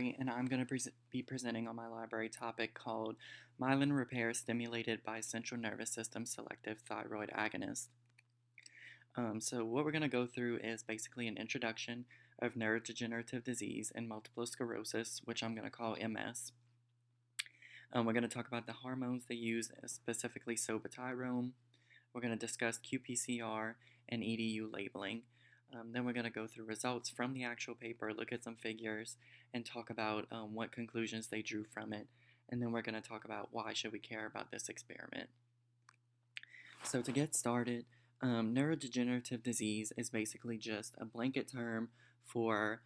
And I'm going to be presenting on my library topic called Myelin Repair Stimulated by Central Nervous System Selective Thyroid Agonist. So what we're going to go through is basically an introduction of neurodegenerative disease and multiple sclerosis, which I'm going to call MS. We're going to talk about the hormones they use, specifically somatotyrone. We're going to discuss qPCR and EDU labeling. Then we're going to go through results from the actual paper, look at some figures, and talk about what conclusions they drew from it. And then we're going to talk about why should we care about this experiment. So to get started, neurodegenerative disease is basically just a blanket term for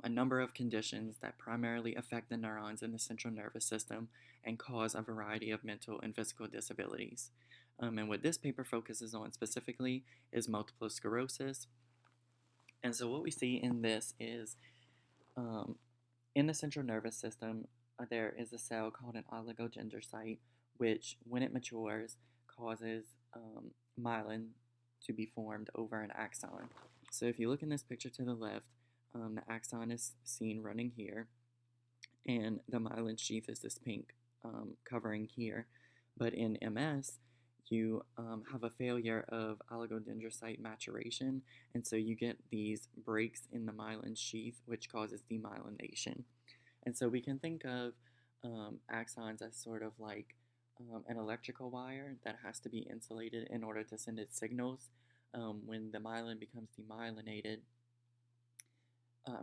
a number of conditions that primarily affect the neurons in the central nervous system and cause a variety of mental and physical disabilities. And what this paper focuses on specifically is multiple sclerosis. And so what we see in this is in the central nervous system, there is a cell called an oligodendrocyte, which when it matures causes myelin to be formed over an axon. So if you look in this picture to the left, the axon is seen running here, and the myelin sheath is this pink covering here. But in MS, you have a failure of oligodendrocyte maturation, and so you get these breaks in the myelin sheath, which causes demyelination. And so we can think of axons as sort of like an electrical wire that has to be insulated in order to send its signals. When the myelin becomes demyelinated,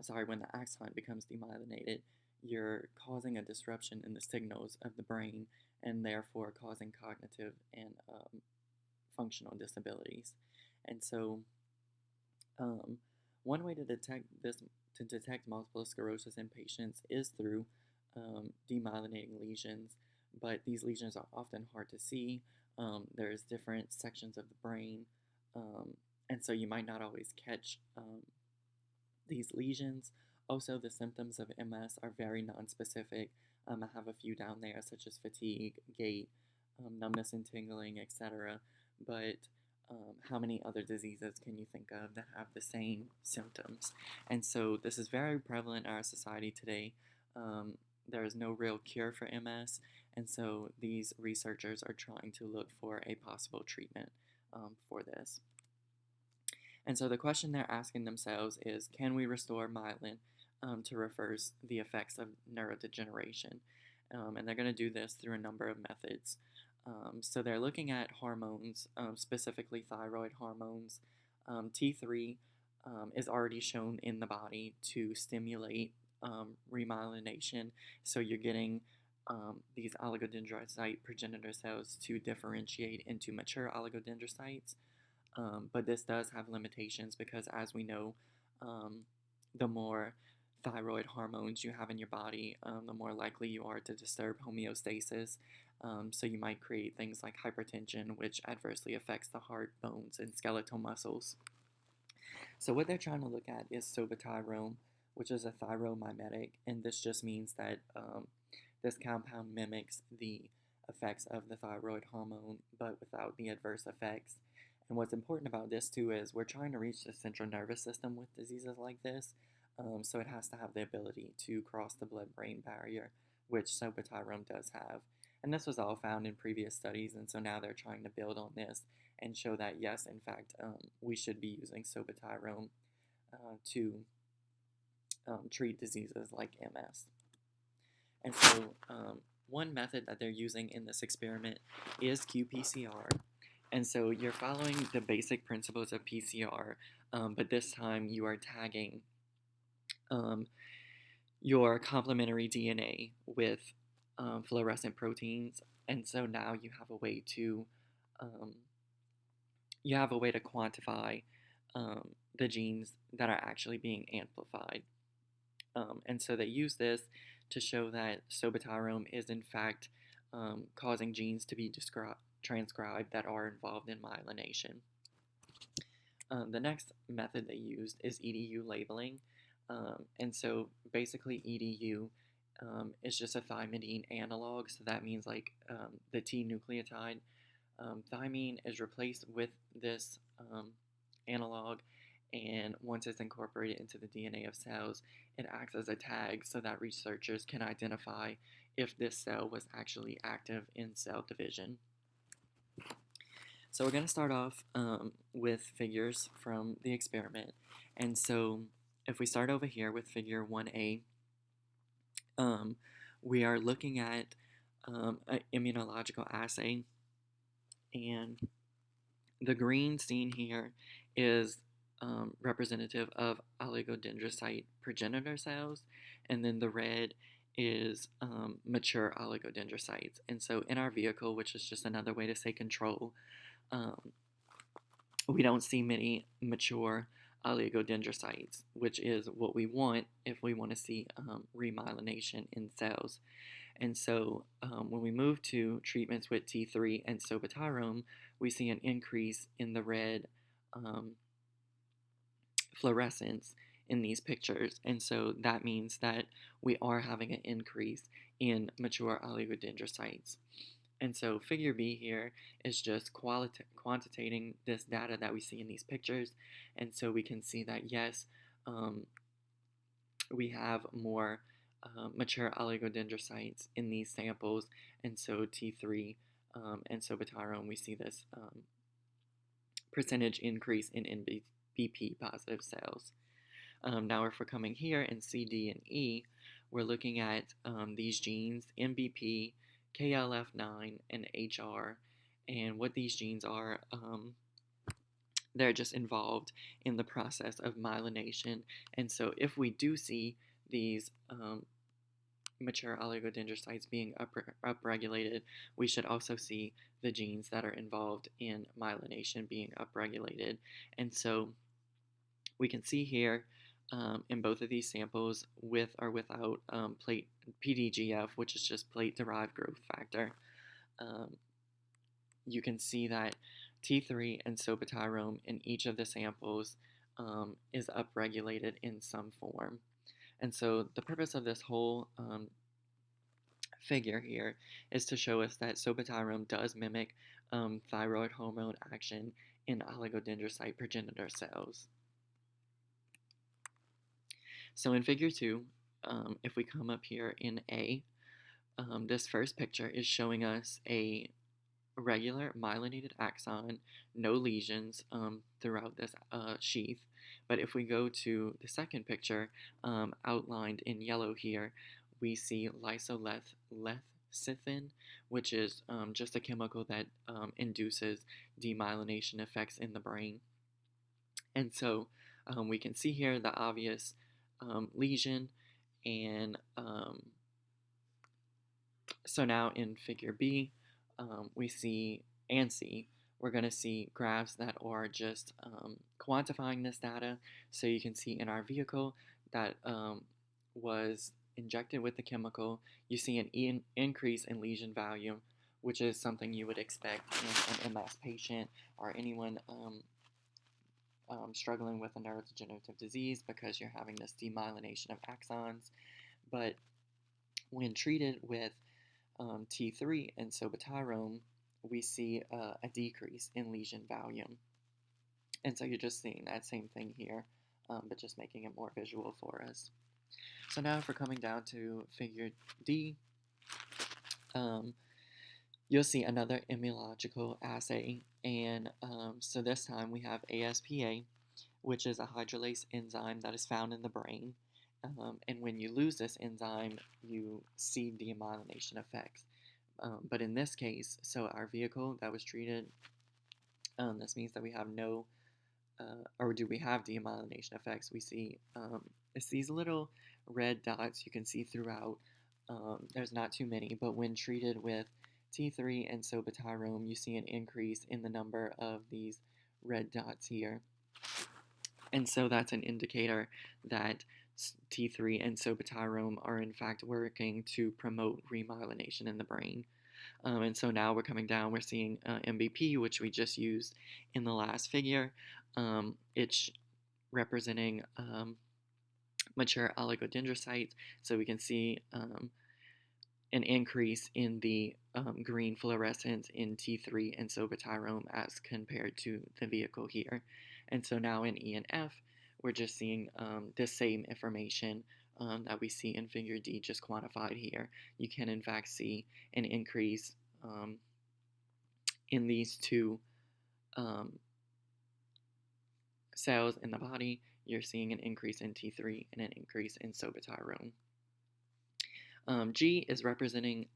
when the axon becomes demyelinated, you're causing a disruption in the signals of the brain and therefore causing cognitive and functional disabilities. And so one way to detect multiple sclerosis in patients is through demyelinating lesions, but these lesions are often hard to see. There's different sections of the brain, and so you might not always catch these lesions. Also, the symptoms of MS are very nonspecific. I have a few down there, such as fatigue, gait, numbness and tingling, etc. But how many other diseases can you think of that have the same symptoms? And so this is very prevalent in our society today. There is no real cure for MS, and so these researchers are trying to look for a possible treatment for this. And so the question they're asking themselves is, can we restore myelin to reverse the effects of neurodegeneration? And they're going to do this through a number of methods. So they're looking at hormones, specifically thyroid hormones. T3 is already shown in the body to stimulate remyelination. So you're getting these oligodendrocyte progenitor cells to differentiate into mature oligodendrocytes. But this does have limitations because, as we know, the more thyroid hormones you have in your body, the more likely you are to disturb homeostasis. So you might create things like hypertension, which adversely affects the heart, bones, and skeletal muscles. So what they're trying to look at is somatotyrone, which is a thyromimetic, and this just means that this compound mimics the effects of the thyroid hormone, but without the adverse effects. And what's important about this too is we're trying to reach the central nervous system with diseases like this, so it has to have the ability to cross the blood-brain barrier, which somatotyrone does have. And this was all found in previous studies, and so now they're trying to build on this and show that yes, in fact, we should be using somatotyrone to treat diseases like MS. And so one method that they're using in this experiment is qPCR. And so you're following the basic principles of PCR, but this time you are tagging your complementary DNA with fluorescent proteins, and so now you have a way to quantify the genes that are actually being amplified. And so they use this to show that somatotyrone is in fact causing genes to be transcribed that are involved in myelination. The next method they used is EDU labeling. And so basically EDU is just a thymidine analog, so that means like the T nucleotide. Thymine is replaced with this analog, and once it's incorporated into the DNA of cells, it acts as a tag so that researchers can identify if this cell was actually active in cell division. So we're going to start off with figures from the experiment. And so if we start over here with figure 1A, we are looking at an immunological assay, and the green seen here is representative of oligodendrocyte progenitor cells, and then the red is mature oligodendrocytes. And so in our vehicle, which is just another way to say control, we don't see many mature oligodendrocytes, which is what we want if we want to see remyelination in cells. And so when we move to treatments with T3 and sobotirome, we see an increase in the red fluorescence in these pictures. And so that means that we are having an increase in mature oligodendrocytes. And so figure B here is just quantitating this data that we see in these pictures. And so we can see that, yes, we have more mature oligodendrocytes in these samples. And so T3 and sobotirome, we see this percentage increase in NBP positive cells. Now if we're coming here in C, D, and E, we're looking at these genes, NBP, KLF9, and HR, and what these genes are, they're just involved in the process of myelination. And so if we do see these mature oligodendrocytes being upregulated, we should also see the genes that are involved in myelination being upregulated. And so we can see here in both of these samples, with or without plate PDGF, which is just plate-derived growth factor, you can see that T3 and sobotirome in each of the samples is upregulated in some form. And so the purpose of this whole figure here is to show us that sobotirome does mimic thyroid hormone action in oligodendrocyte progenitor cells. So in figure 2, if we come up here in A, this first picture is showing us a regular myelinated axon, no lesions throughout this sheath. But if we go to the second picture, outlined in yellow here, we see lysolecithin, which is just a chemical that induces demyelination effects in the brain. And so we can see here the obvious lesion, and so now in figure B, we see and C, we're going to see graphs that are just quantifying this data. So you can see in our vehicle that was injected with the chemical, you see an increase in lesion volume, which is something you would expect in an MS patient or anyone struggling with a neurodegenerative disease, because you're having this demyelination of axons. But when treated with T3 and sobotirome, we see a decrease in lesion volume. And so you're just seeing that same thing here, but just making it more visual for us. So now if we're coming down to figure D, you'll see another immunological assay. And so this time we have ASPA, which is a hydrolase enzyme that is found in the brain. And when you lose this enzyme, you see demyelination effects. But in this case, so our vehicle that was treated, this means that we have no, or do we have demyelination effects? We see it's these little red dots you can see throughout. There's not too many, but when treated with T3 and sobotirome, you see an increase in the number of these red dots here. And so that's an indicator that T3 and sobotirome are in fact working to promote remyelination in the brain. And so now we're coming down, we're seeing MBP, which we just used in the last figure. It's representing mature oligodendrocytes, so we can see an increase in the green fluorescence in T3 and sobotirome as compared to the vehicle here. And so now in E and F, we're just seeing the same information that we see in figure D just quantified here. You can in fact see an increase in these two cells in the body. You're seeing an increase in T3 and an increase in somatotyrone. G is representing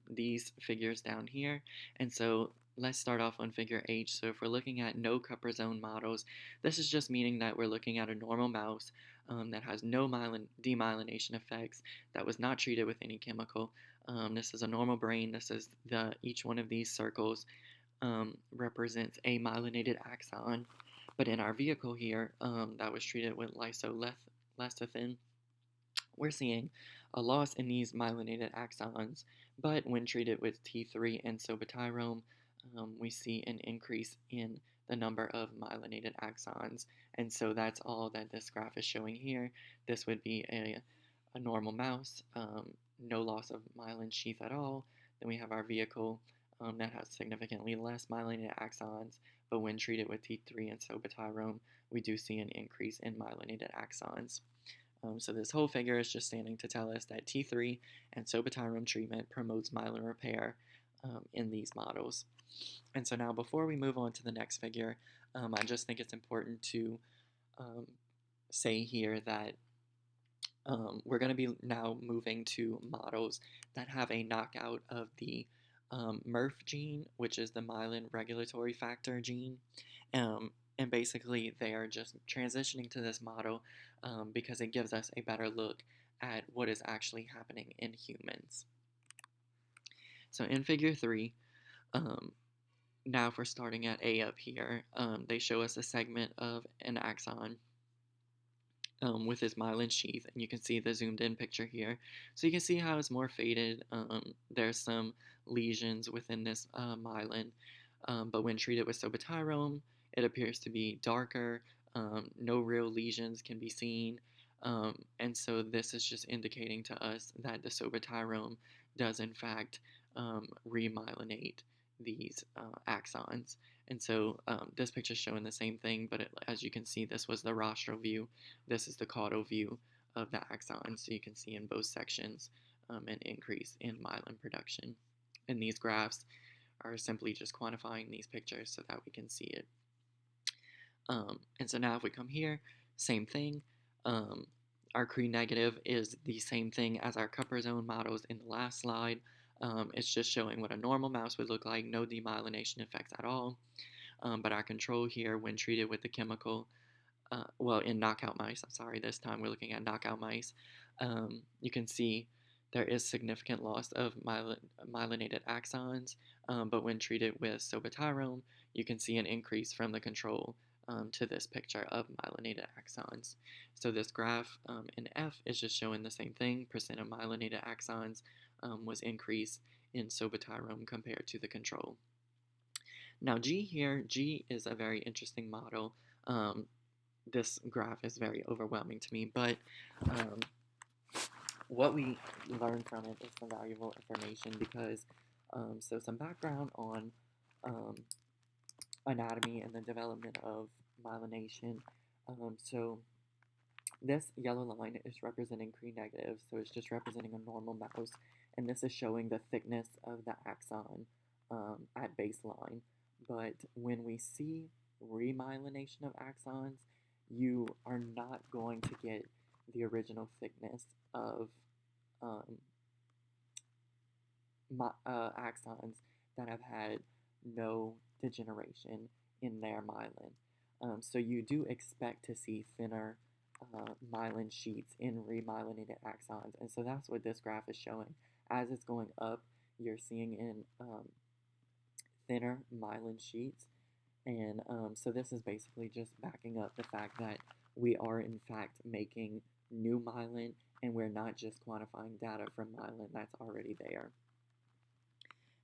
these figures down here, and so let's start off on figure H. So if we're looking at no cuprizone models, this is just meaning that we're looking at a normal mouse that has no demyelination effects, that was not treated with any chemical. This is a normal brain. This is each one of these circles represents a myelinated axon. But in our vehicle here that was treated with lysolecithin, we're seeing a loss in these myelinated axons, but when treated with T3 and somatotyrone, we see an increase in the number of myelinated axons. And so that's all that this graph is showing here. This would be a normal mouse, no loss of myelin sheath at all. Then we have our vehicle that has significantly less myelinated axons, but when treated with T3 and somatotyrone, we do see an increase in myelinated axons. So this whole figure is just standing to tell us that T3 and somatotyrone treatment promotes myelin repair in these models. And so now before we move on to the next figure, I just think it's important to say here that we're going to be now moving to models that have a knockout of the MRF gene, which is the myelin regulatory factor gene. And basically, they are just transitioning to this model because it gives us a better look at what is actually happening in humans. So in figure 3, now if we're starting at A up here, they show us a segment of an axon with his myelin sheath, and you can see the zoomed in picture here. So you can see how it's more faded. There's some lesions within this myelin, but when treated with somatotyrone, it appears to be darker. No real lesions can be seen, and so this is just indicating to us that the somatotyrone does in fact remyelinate these axons. And so this picture is showing the same thing, but as you can see, this was the rostral view. This is the caudal view of the axon, so you can see in both sections an increase in myelin production. And these graphs are simply just quantifying these pictures so that we can see it. And so now if we come here, same thing. Our Cre negative is the same thing as our cuprizone models in the last slide. It's just showing what a normal mouse would look like, no demyelination effects at all. But our control here, when treated with the chemical, in knockout mice, I'm sorry, this time we're looking at knockout mice, you can see there is significant loss of myelinated axons, but when treated with somatotyrone, you can see an increase from the control to this picture of myelinated axons. So this graph in F is just showing the same thing. Percent of myelinated axons was increased in somatotyrone compared to the control. Now G here, G is a very interesting model. This graph is very overwhelming to me, but what we learn from it is some valuable information because, so some background on anatomy and the development of myelination. So this yellow line is representing Cre negative, so it's just representing a normal mouse, and this is showing the thickness of the axon at baseline. But when we see remyelination of axons, you are not going to get the original thickness of axons that have had no degeneration in their myelin. So you do expect to see thinner myelin sheets in remyelinated axons, and so that's what this graph is showing. As it's going up, you're seeing in thinner myelin sheets, and so this is basically just backing up the fact that we are in fact making new myelin, and we're not just quantifying data from myelin that's already there.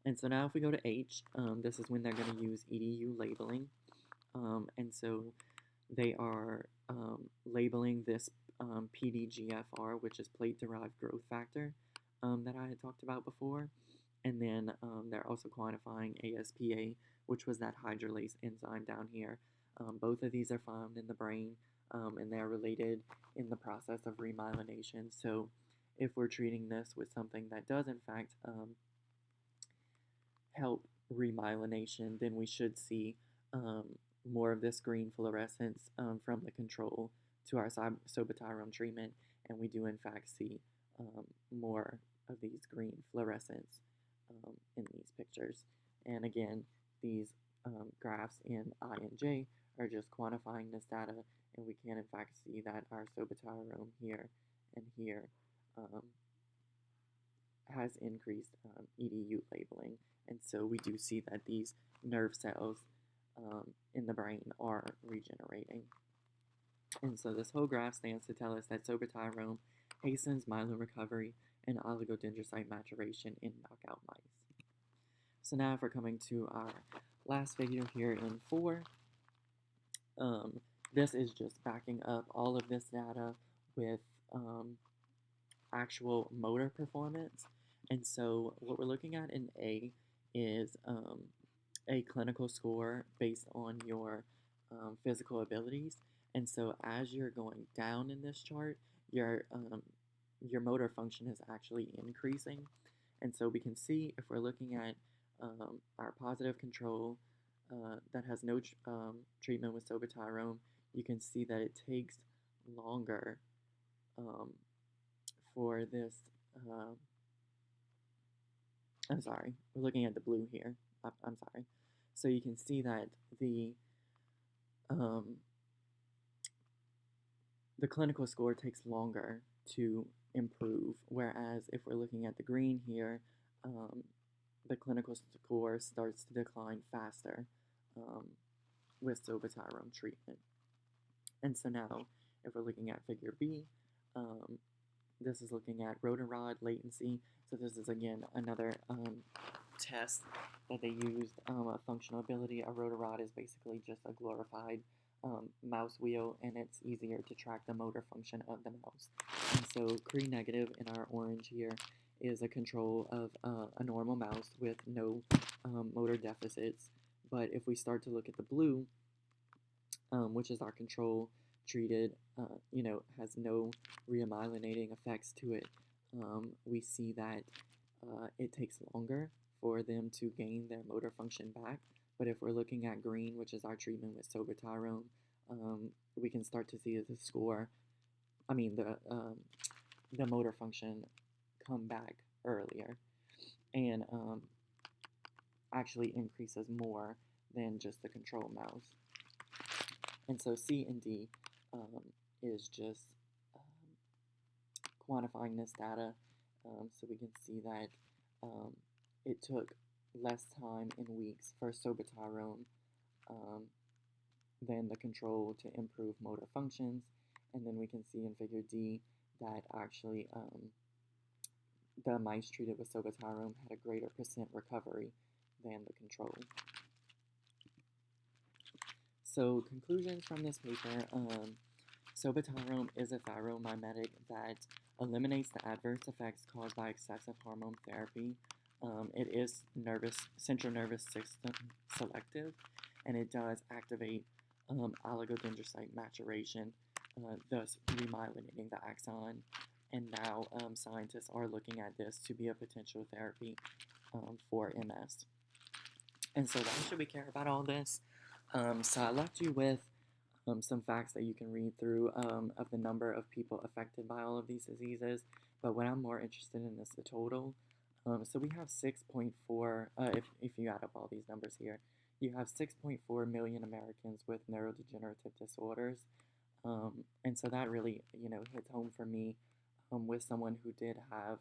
And so now if we go to H, this is when they're going to use EDU labeling, and so they are labeling this PDGFR, which is plate-derived growth factor that I had talked about before. And then they're also quantifying ASPA, which was that hydrolase enzyme down here Both of these are found in the brain, and they're related in the process of remyelination. So if we're treating this with something that does in fact help remyelination, then we should see um, more of this green fluorescence from the control to our sobotirone treatment, and we do in fact see more of these green fluorescence in these pictures. And again, these graphs in I and J are just quantifying this data, and we can in fact see that our sobotirone here and here has increased EDU labeling. And so we do see that these nerve cells in the brain are regenerating. And so this whole graph stands to tell us that sobotirone hastens myelin recovery and oligodendrocyte maturation in knockout mice. So now if we're coming to our last figure here in 4, this is just backing up all of this data with actual motor performance. And so what we're looking at in A is a clinical score based on your physical abilities. And so as you're going down in this chart, your motor function is actually increasing. And so we can see if we're looking at our positive control that has no treatment with sobotirone, you can see that it takes longer for this. I'm sorry, we're looking at the blue here. I'm sorry. So you can see that the clinical score takes longer to improve, whereas if we're looking at the green here, the clinical score starts to decline faster with sobotirone treatment. And so now, if we're looking at figure B, this is looking at rotor rod latency. So this is, again, another test that they used, a functional ability. A rotor rod is basically just a glorified mouse wheel, and it's easier to track the motor function of the mouse. And so Cre negative in our orange here is a control of a normal mouse with no motor deficits. But if we start to look at the blue, which is our control treated, has no remyelinating effects to it, we see that it takes longer for them to gain their motor function back. But if we're looking at green, which is our treatment with sobotirone, we can start to see the score, the motor function come back earlier and actually increases more than just the control mouse. And so C and D is just quantifying this data, so we can see that it took less time in weeks for sobotirone than the control to improve motor functions. And then we can see in figure D that actually the mice treated with sobotirone had a greater % recovery than the control. So conclusions from this paper, sobotirone is a thyromimetic that eliminates the adverse effects caused by excessive hormone therapy. It is central nervous system selective, and it does activate oligodendrocyte maturation, thus remyelinating the axon. And now scientists are looking at this to be a potential therapy for MS. And so why should we care about all this? So I left you with some facts that you can read through of the number of people affected by all of these diseases. But what I'm more interested in is the total. So we have 6.4, if you add up all these numbers here, you have 6.4 million Americans with neurodegenerative disorders. And so that really, hits home for me with someone who did have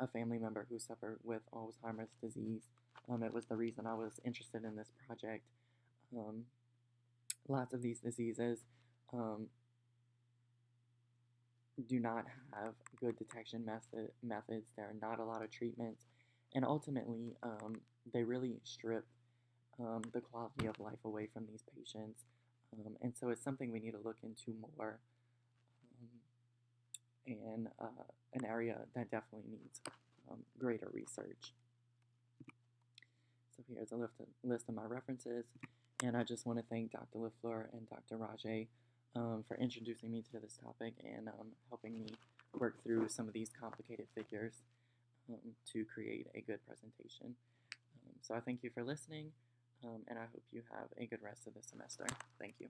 a family member who suffered with Alzheimer's disease. It was the reason I was interested in this project. Lots of these diseases do not have good detection methods. There are not a lot of treatments, and ultimately they really strip the quality of life away from these patients. And so it's something we need to look into more, and an area that definitely needs greater research. So here's a list of my references. And I just want to thank Dr. LaFleur and Dr. Rajay for introducing me to this topic and helping me work through some of these complicated figures to create a good presentation. So I thank you for listening, and I hope you have a good rest of the semester. Thank you.